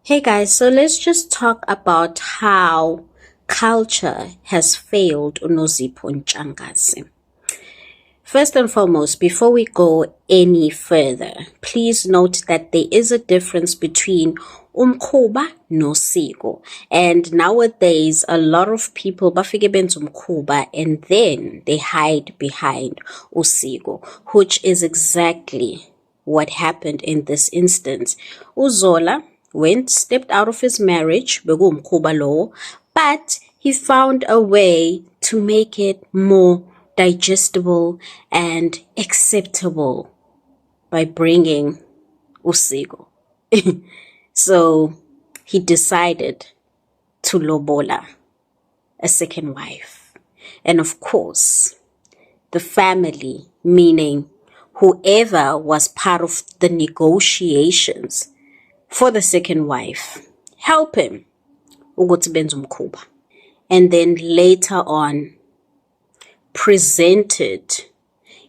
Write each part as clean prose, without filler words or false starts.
Hey guys, so let's just talk about how culture has failed Nozipho Ntshangase. First and foremost, before we go any further, please note that there is a difference between umkhuba nosiko. And nowadays, a lot of people bafike benza umkhuba and then they hide behind usiko, which is exactly what happened in this instance. Uzola stepped out of his marriage, bekumkhuba lowo, but he found a way to make it more digestible and acceptable by bringing usiko. So he decided to lobola a second wife. And of course, the family, meaning whoever was part of the negotiations for the second wife, help him ukuthi benze umkhuba. And then later on, presented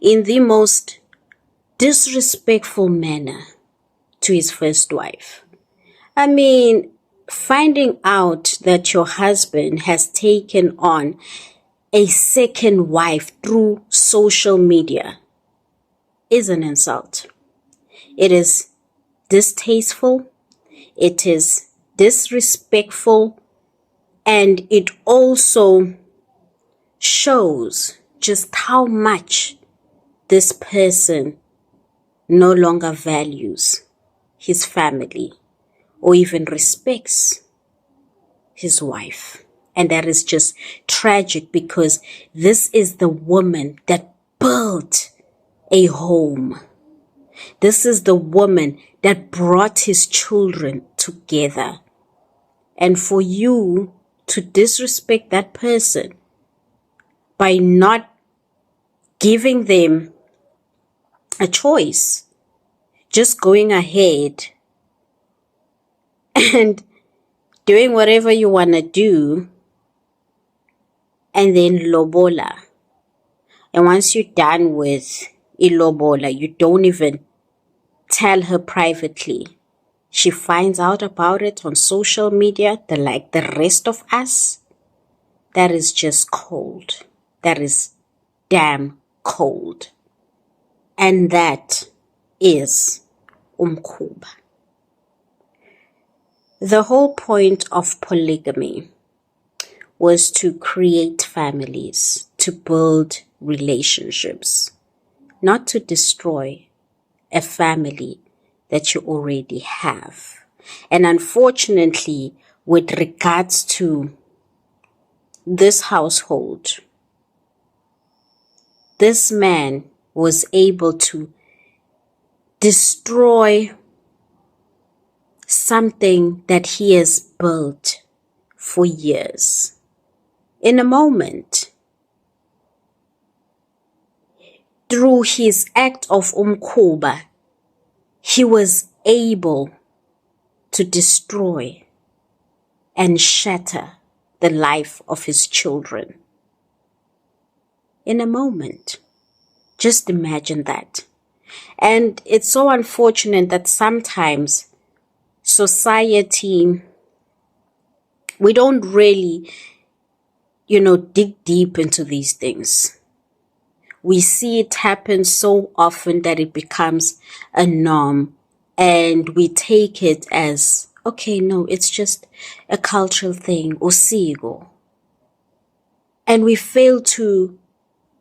in the most disrespectful manner to his first wife. I mean, finding out that your husband has taken on a second wife through social media is an insult. It is distasteful, it is disrespectful, and it also shows just how much this person no longer values his family or even respects his wife. And that is just tragic because this is the woman that built a home. This is the woman that brought his children together. And for you to disrespect that person by not giving them a choice, just going ahead and doing whatever you want to do, and then lobola. And once you're done with ilobola, you don't even tell her privately. She finds out about it on social media, like the rest of us. That is just cold. That is damn cold. And that is umkhuba. The whole point of polygamy was to create families, to build relationships, not to destroy a family that you already have. And unfortunately, with regards to this household, this man was able to destroy something that he has built for years. In a moment, through his act of umkhuba, he was able to destroy and shatter the life of his children. In a moment. Just imagine that. And it's so unfortunate that sometimes society, we don't really, dig deep into these things. We see it happen so often that it becomes a norm, and we take it as, okay, no, it's just a cultural thing, usiko. And we fail to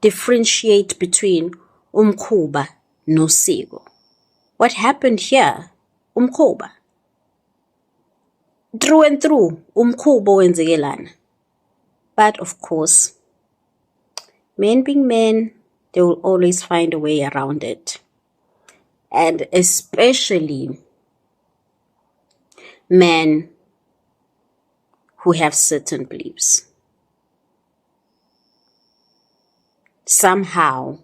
differentiate between umkhuba nosiko. What happened here? Umkhuba. Through and through, umkhuba wenzekelana. But of course, men being men, they will always find a way around it. And especially men who have certain beliefs. Somehow,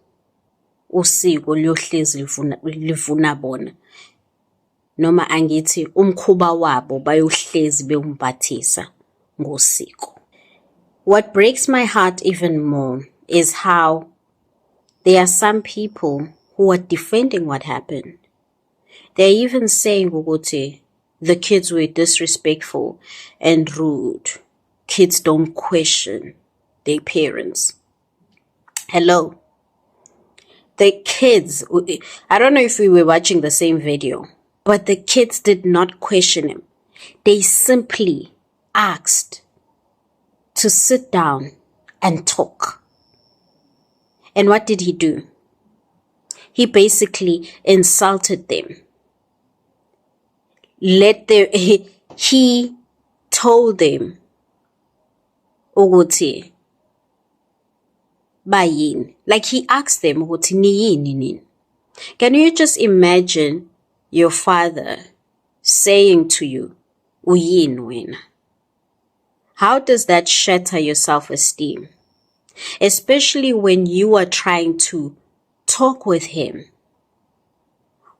usiko liyohlezi livuna bona. Noma angithi umkhuba wabo bayohlezi bewumbathisa ngosiko. What breaks my heart even more is how there are some people who are defending what happened. They're even saying ukuthi the kids were disrespectful and rude. Kids don't question their parents. Hello. The kids, I don't know if we were watching the same video, but the kids did not question him. They simply asked to sit down and talk. And what did he do? He basically insulted them. He told them, ukuthi bayini. Like he asked them, ukuthi niyini nini. Can you just imagine your father saying to you, uyini wena? How does that shatter your self-esteem? Especially when you are trying to talk with him,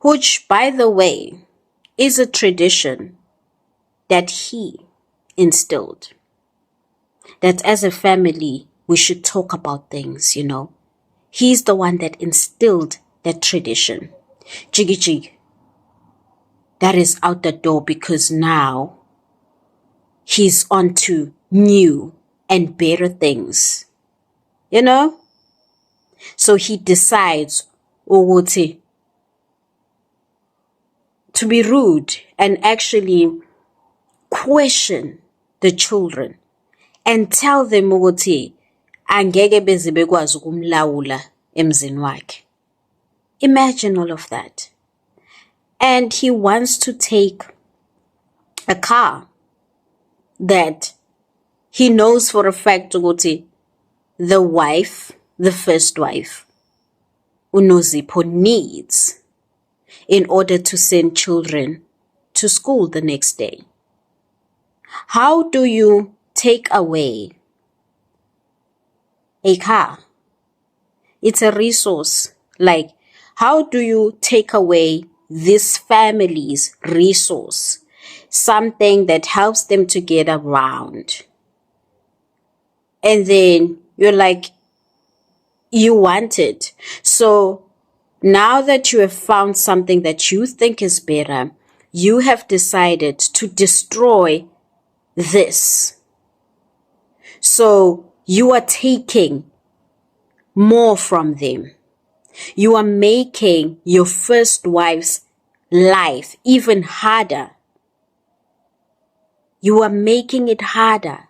which, by the way, is a tradition that he instilled. That as a family, we should talk about things, He's the one that instilled that tradition. Jiggy jig. That is out the door because now he's on to new and better things. So he decides, ukuthi, to be rude and actually question the children and tell them ukuthi angeke beze bekwazi ukumlawula emzini wakhe. Imagine all of that. And he wants to take a car that he knows for a fact ukuthi the first wife, Nozipho, needs in order to send children to school the next day. How do you take away a car? It's a resource. Like, how do you take away this family's resource? Something that helps them to get around. And then you're like, you want it. So now that you have found something that you think is better, you have decided to destroy this. So you are taking more from them. You are making your first wife's life even harder. You are making it harder.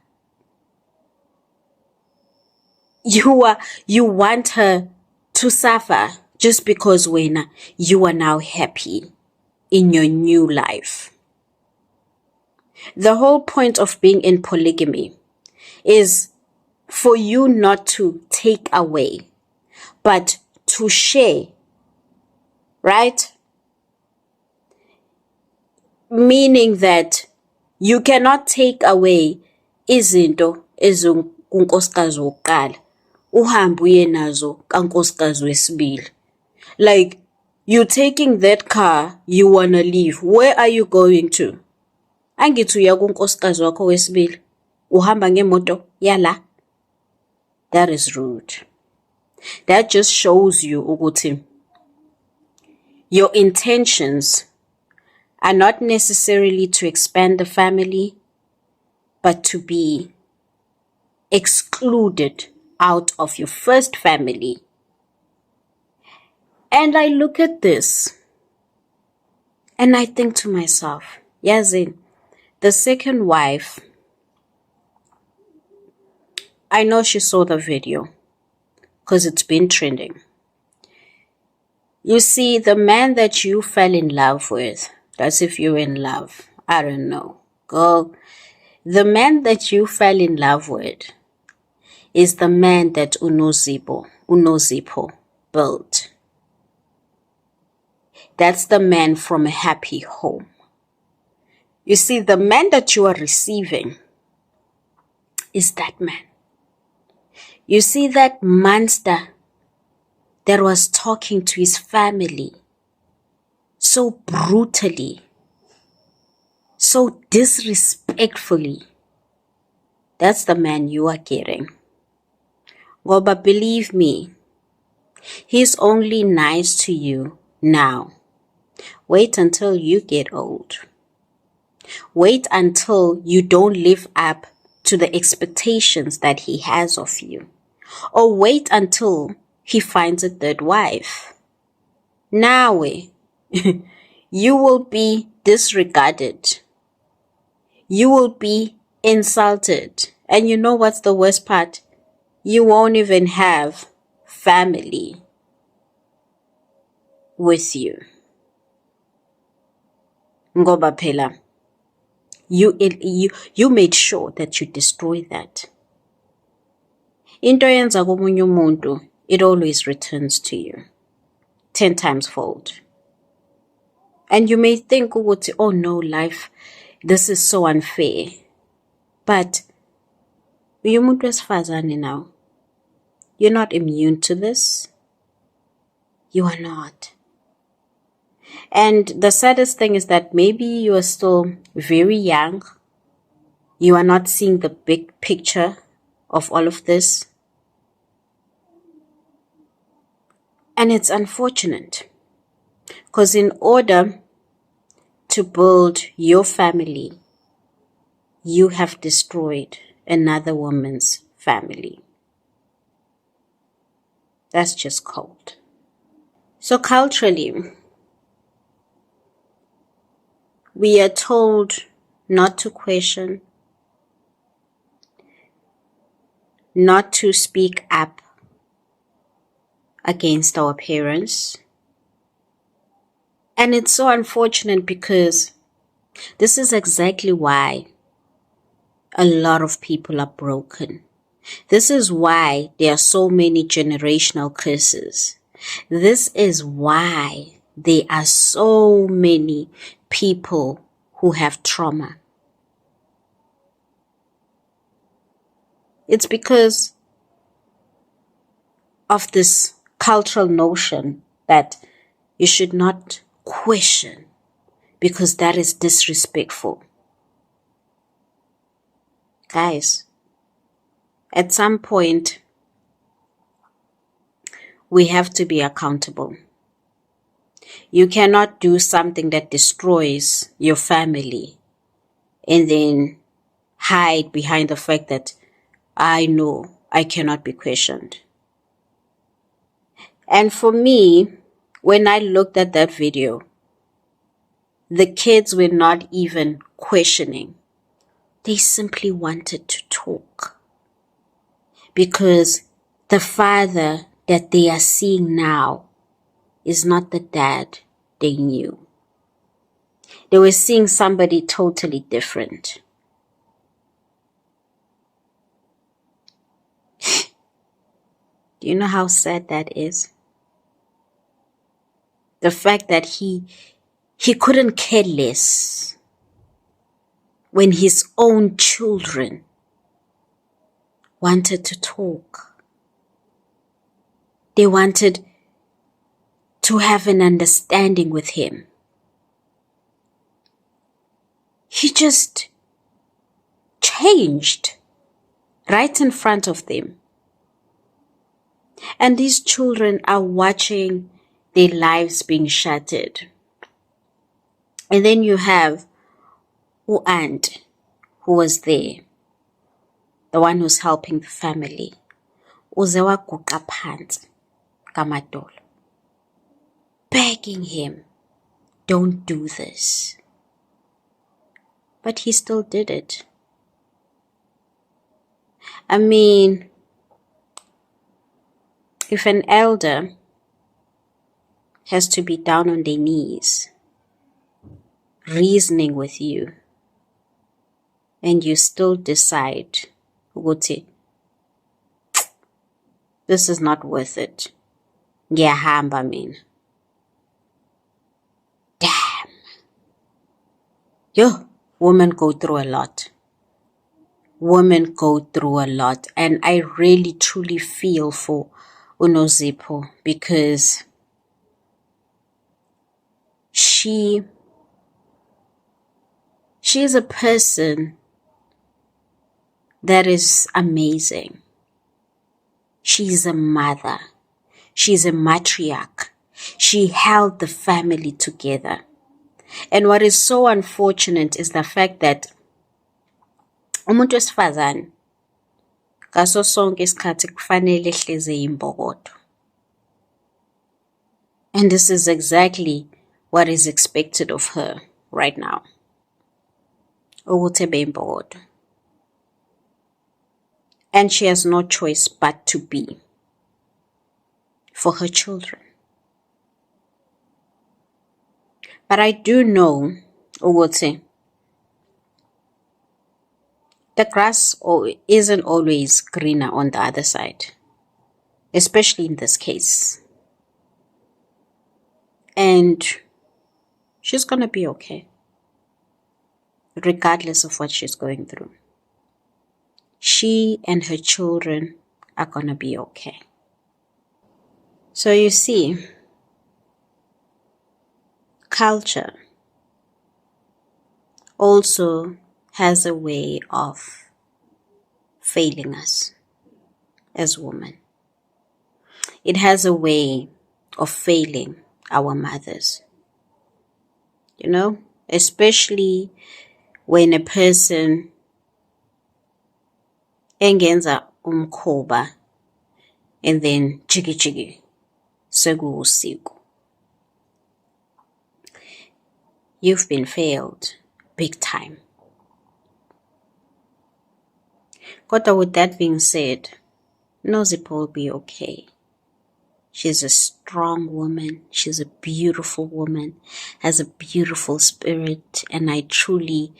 You want her to suffer just because when you are now happy in your new life. The whole point of being in polygamy is for you not to take away, but to share, right? Meaning that you cannot take away izinto ezunkosikazi wokuqala uhambe uye nazo kankosikazi wesibili. Like, you taking that car, you wanna leave. Where are you going to? Angithi uya kunkosikazi wakho wesibili uhamba ngemoto yala. That is rude. That just shows you ukuthi your intentions are not necessarily to expand the family, but to be excluded out of your first family. And I look at this and I think to myself, Yazin, the second wife, I know she saw the video because it's been trending. You see, the man that you fell in love with, that's if you're in love, I don't know, girl. The man that you fell in love with is the man that Nozipho built. That's the man from a happy home. You see, the man that you are receiving is that man. You see that monster that was talking to his family so brutally, so disrespectfully. That's the man you are getting. Well, but believe me, he's only nice to you now. Wait until you get old. Wait until you don't live up to the expectations that he has of you. Or wait until he finds a third wife. Now, you will be disregarded. You will be insulted. And you know what's the worst part? You won't even have family with you. Ngoba phela, you made sure that you destroy that. Into yenza komunye umuntu, it always returns to you 10 times fold. And you may think, oh no, life, this is so unfair. But umuntu wesifazane now, you're not immune to this. You are not. And the saddest thing is that maybe you are still very young. You are not seeing the big picture of all of this. And it's unfortunate. Because in order to build your family, you have destroyed another woman's family. That's just cold. So culturally, we are told not to question, not to speak up against our parents. And it's so unfortunate because this is exactly why a lot of people are broken. This is why there are so many generational curses. This is why there are so many people who have trauma. It's because of this cultural notion that you should not question because that is disrespectful. Guys, at some point, we have to be accountable. You cannot do something that destroys your family and then hide behind the fact that I know I cannot be questioned. And for me, when I looked at that video, the kids were not even questioning. They simply wanted to talk. Because the father that they are seeing now is not the dad they knew. They were seeing somebody totally different. Do you know how sad that is? The fact that he couldn't care less when his own children wanted to talk. They wanted to have an understanding with him. He just changed right in front of them. And these children are watching their lives being shattered. And then you have aunt who was there, the one who's helping the family. Uze waguqa phansi kamadolo, begging him, don't do this. But he still did it. I mean, if an elder has to be down on their knees, reasoning with you, and you still decide, ukuthi, this is not worth it. Ngiyahamba mina. Damn. Yo, women go through a lot. Women go through a lot. And I really truly feel for Nozipho because she is a person that is amazing. She's a mother. She's a matriarch. She held the family together. And what is so unfortunate is the fact that umuntu wesifazane ngaso sonke isikhathi kufanele ehleze imbokodo. And this is exactly what is expected of her right now. Ukuthi ebe imbokodo. And she has no choice but to be for her children. But I do know ukuthi the grass isn't always greener on the other side, especially in this case. And she's gonna be okay, regardless of what she's going through. She and her children are gonna be okay. So you see, culture also has a way of failing us as women. It has a way of failing our mothers. You know, especially when a person engenza umkhoba and then jiggy sekuwusiko. You've been failed big time. But with that being said, Nozipho will be okay. She's a strong woman. She's a beautiful woman, has a beautiful spirit, and I truly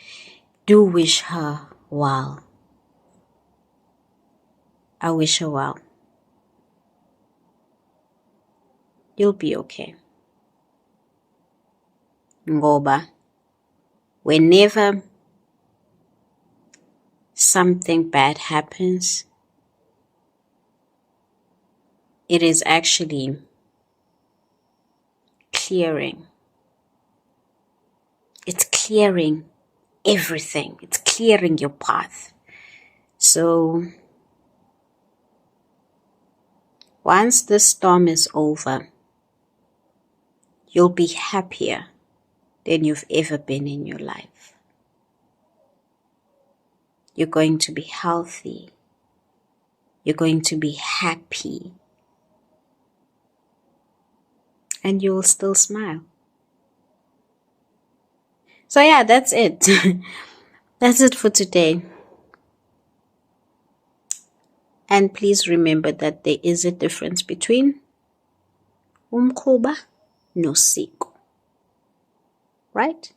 do wish her well. I wish her well. You'll be okay. Ngoba, whenever something bad happens, it is actually clearing. It's clearing everything. It's clearing your path. So once the storm is over, you'll be happier than you've ever been in your life. You're going to be healthy. You're going to be happy. And you will still smile. So yeah, that's it. That's it for today. And please remember that there is a difference between umkhuba nosiko. Right?